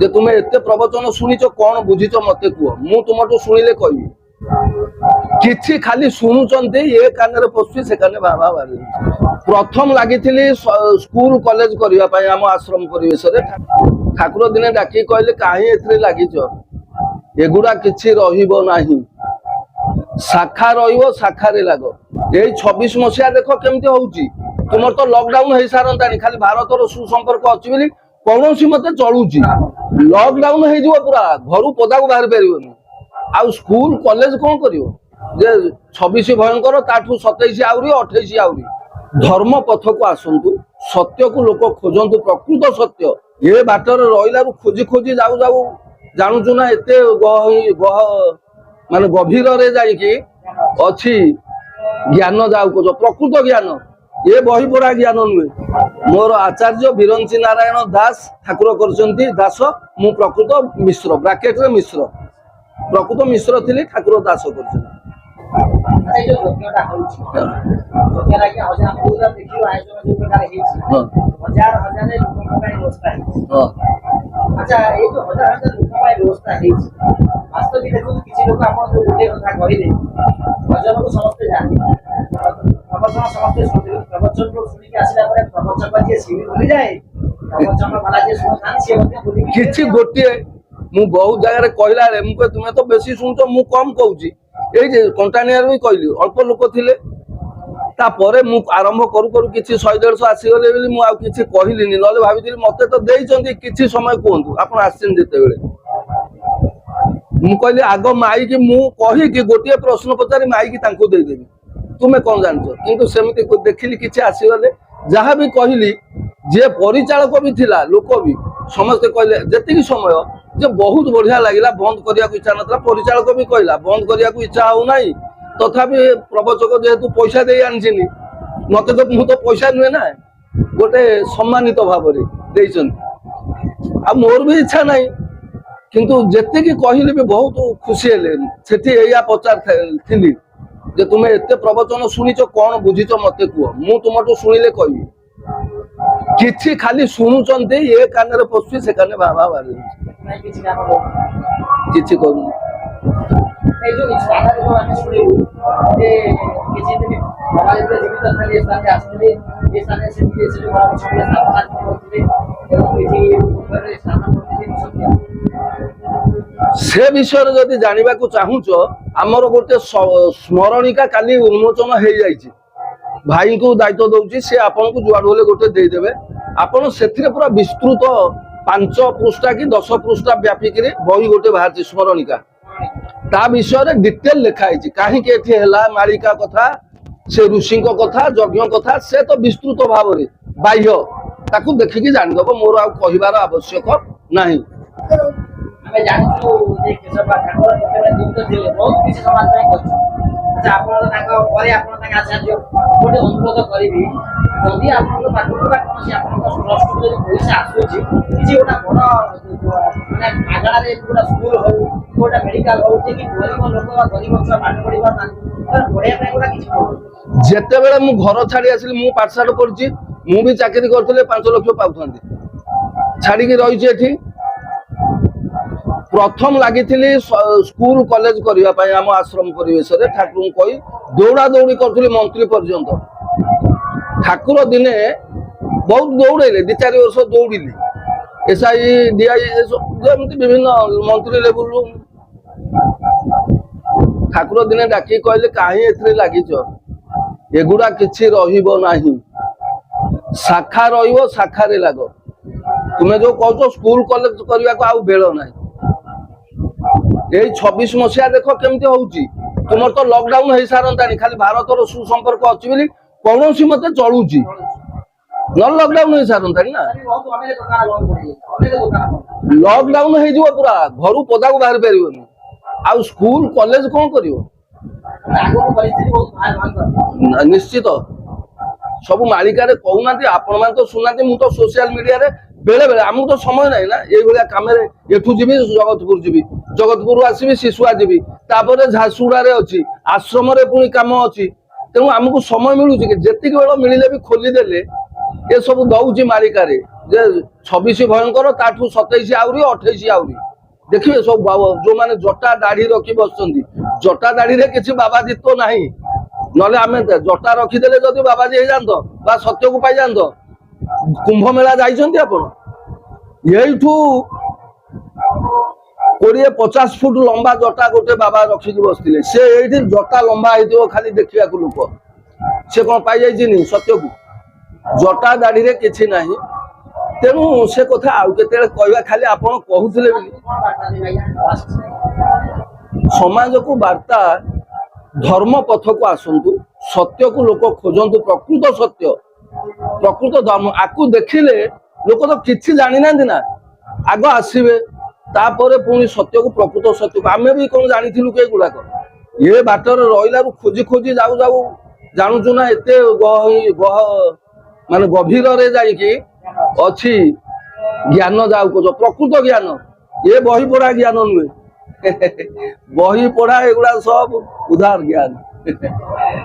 जे तुम्हें एते प्रवचन शुणिच कौन बुझीच मत कह मु तुमठू शुणिले कहबी किछि खाली शुणुचंती ये कान पशुची से कान बाबा बारी प्रथम लगी स्कूल कॉलेज करने आम आश्रम परिवेश ठाकुर दिने डाकी कहले कहीं ए लगिच एगुड़ा किछि रहिबो नाही शाखा रहिबो शाखारे लाग यही 26 मसीहा देख केमती होउची तुमर तो लॉकडाउन हो सारंतानी खाली भारतर सुसंपर्क अच्छी बोली कौन मत चलुची लॉकडाउन हो पूरा घर पदा को बाहर पारिबनी आउ स्कूल कॉलेज कौन करियो जे 26 भयंकर ताठू 27 आउरी 28 आउरी धर्म पथ को आसंतु सत्य को लोक खोजंतु प्रकृत सत्य ये बाटर रहिलारु खोजी खोजी जाऊ जाऊ जानूचु ना एते माने गभीर रे जाइकी अछि ज्ञान जाऊ को प्रकृत ज्ञान ये बही पढ़ा ज्ञान नुहे मोर आचार्य बिरंची नारायण दास ठाकुर करचंती दास मु प्रकृत मिश्र ब्रैकेट रे मिश्र प्रकृत मिश्र थिली ठाकुर दास करचंती अच्छा ये जो हजार हजार व्यवस्था है वास्तविक देखो किसी लोग आप जो गोटे कथा कहले भजन को समझते जाने प्रवचन समझते सुनते प्रवचन को सुनी के आसिला परे प्रवचन पर जे सीवी भूली जाए प्रवचन वाला जे सुनथान से मते भूली किछि गोटे मु बहुत जगह रे कहला रे मु तुमे तो बेसी सुनतो मु कम कहूची एई जे कंटानियर भी कहली अल्प लोक थिले तापर मु आरंभ करू करू किछि 100-150 आसी गले बोली मु आ किछि कहिलिनी नले भाबिथिली मते तो देइचंती किछि समय कोंतु आपण आछिन जेते बेले मु कहली आगो माई की मु कहि कि गोटे प्रश्न पचारी माई की तांको देई देबी तुमे कोन जानछो किंतु सेमिति देखिली किछि आसी गले जहा भी कहली जे परिचालक भी थिला लोक भी समस्त कहले जेतिकी समय जे बहुत बढ़िया लागिला बंद करिया को इच्छा नतला परिचालक भी कहला बंद करिया को इच्छा हो नाही तथापि प्रवचक जेहेतु पैसा दे आनिछिनी मते तो मु तो पैसा नुहे ना गोटे सम्मानित भाव रे देइछन आ मोर भी इच्छा नाही किंतु जेते की कहिले भी बहुत खुशी हेले सेठी एया पचार थिली जे तुमे एते प्रवचन शुणिच कौन बुझीच मते कह मु तुमठू शुणिले कहबी किछि खाली शुणुचंती ये कान पशुची से कान बाबा बारी किछि करू ए जो इस बात को हम सुने जे किसी दिन हमारे जो जीवित थे इस तरह आसले इस तरह से जो बड़ा छोटे स्थापना करते एवं किसी ऊपर स्थापना करते से विषय जदि जानिबा को चाहूच हमर गोटे स्मरणिका काली उन्मोचन हो जाइछि भाई को दायित्व दउछि से आपन को जुआड होले गोटे दे देबे आपन सेथिरे पूरा विस्तृत 5 पृष्ठा की 10 पृष्ठा व्यापिक रे बही गोटे बाहर स्मरणिका ता विषय डिटेल लिखा है कहीं मालिका कथा से ऋषि कथा यज्ञ कथा से तो विस्तृत भाव में बाह्य ताकू देखिकी जानिदब मोर आ कहिबार आवश्यक नाही हमें जानछु जे केशव ठाकुर जेतेबे जीवित थिले बहुत किसी समाज ପାଇଁ करछु अच्छा आपण ताका परे आपण ताका आचार्य गोटे अनुरोध करिबी जदि आपण पाठक बा कोनसी आपण ट्रस्ट जदि पैसा आसुची किछि ओटा बड़ माने आगळा रे पूरा स्कूल हो गोटा मेडिकल हो जे कि गरीब लोक बा गरीब छुआ पाठ पढिबा ना तर पढिया ପାଇଁ गोटा किछि करू जेतेबेले मु घर छाडी आसिली मु पाठशाला पढछि मु भी चाकरी करथले 5 लाख पाउथांती छाडी के रहिछि एठी प्रथम लगी स्कूल कॉलेज करने आम आश्रम परिवेश ठाकुर कही दौड़ा दौड़ी करी मंत्री पर्यंत ठाकुर दिने बहुत दौड़े 2-4 वर्ष दौड़िली एसआई डीआई विभिन्न मंत्री लेवल ठाकुर दिने डाकी कहले कहीं ए लगिच एगुड़ा किछि रहिबो नाही शाखा रहिबो शाखारे लाग तुम्हें जो कह स्कूल कॉलेज करने को आउ बेल ना यही 26 मसीहा देख केमती होउची तुमर तो लॉकडाउन हो सारंतानी खाली भारतर सुसंपर्क अच्छी बोली कौन मत चलुची न लॉकडाउन हो सारंतानी ना लॉकडाउन हो पूरा घर पदा को बाहर पारिबनी आउ स्कूल कॉलेज कौन करियो निश्चित सब मालिका कहूना आपण मान तो सुना मु तो सोशल मीडिया रे बेले बेले आमको तो समय ना ना ये कम एठू जी जगतपुर जी जगतपुर आसबि शिशुआ जी तापर झारसुगुड़ा अच्छी आश्रम पुणी कम अच्छी तेणु आमको समय मिलूँ कि जी बेल मिले भी खोलीदे ଏସବୁ ଦଉଛି ମାଳିକାରେ ଯେ 26 ଭୟଙ୍କର ତାଠୁ 27 ଆହୁରି 28 ଆହୁରି ଦେଖିବେ ସବୁ ଯୋଉମାନେ ଜଟା ଦାଢି ରଖି ବସୁଛନ୍ତି ଜଟା ଦାଢିରେ କିଛି ବାବାଜିତ୍ୱ ନାହିଁ ନହେଲେ ଆମେ ଜଟା ରଖିଦେଲେ ଯଦି ବାବାଜୀ ହେଇଯାଆନ୍ତ ବା ସତ୍ୟକୁ ପାଇଯାଆନ୍ତ କୁମ୍ଭ ମେଳା ଯାଇଛନ୍ତି ଆପଣ ଏଇଠୁ 20-50 ଫୁଟ ଲମ୍ବା ଜଟା ଗୋଟେ ବାବା ରଖିକି ବସିଥିଲେ ସେ ଏଇଠି ଜଟା ଲମ୍ବା ହେଇଥିବ ଖାଲି ଦେଖିବାକୁ ଲୋକ ସେ କଣ ପାଇଯାଇଛିନି ସତ୍ୟକୁ ଜଟା ଦାଢିରେ କିଛି ନାହିଁ ତେଣୁ ସେ କଥା ଆଉ କେତେବେଳେ କହିବା ଖାଲି ଆପଣ କହୁଥିଲେ ବୋଲି କଣ ବାର୍ତ୍ତା ଦେବେ ଆଜ୍ଞା ଲାଷ୍ଟ? ସମାଜକୁ ବାର୍ତ୍ତା ଧର୍ମ ପଥକୁ ଆସନ୍ତୁ ସତ୍ୟକୁ ଲୋକ ଖୋଜନ୍ତୁ ପ୍ରକୃତ ସତ୍ୟ ପ୍ରକୃତ ଧର୍ମ ଆକୁ ଦେଖିଲେ ଲୋକ ତ କିଛି ଜାଣିନାହାନ୍ତି ନା ଆଗ ଆସିବେ ତାପରେ ପୁଣି ସତ୍ୟକୁ ପ୍ରକୃତ ସତ୍ୟକୁ ଆମେ ବି କଣ ଜାଣିଥିଲୁ କି ଏଗୁଡାକ ଏ ବାଟରେ ରହିଲାରୁ ଖୋଜି ଖୋଜି ଯାଉ ଯାଉ ଜାଣୁଛୁ ନା ଏତେ ମାନେ ଗଭୀରରେ ଯାଇକି ଅଛି ଜ୍ଞାନ ଯାଉ କହୁଛ ପ୍ରକୃତ ଜ୍ଞାନ ଏ ବହି ପଢା ଜ୍ଞାନ ନୁହେଁ ବହି ପଢା ଏଗୁଡା ସବୁ ଉଧାର ଜ୍ଞାନ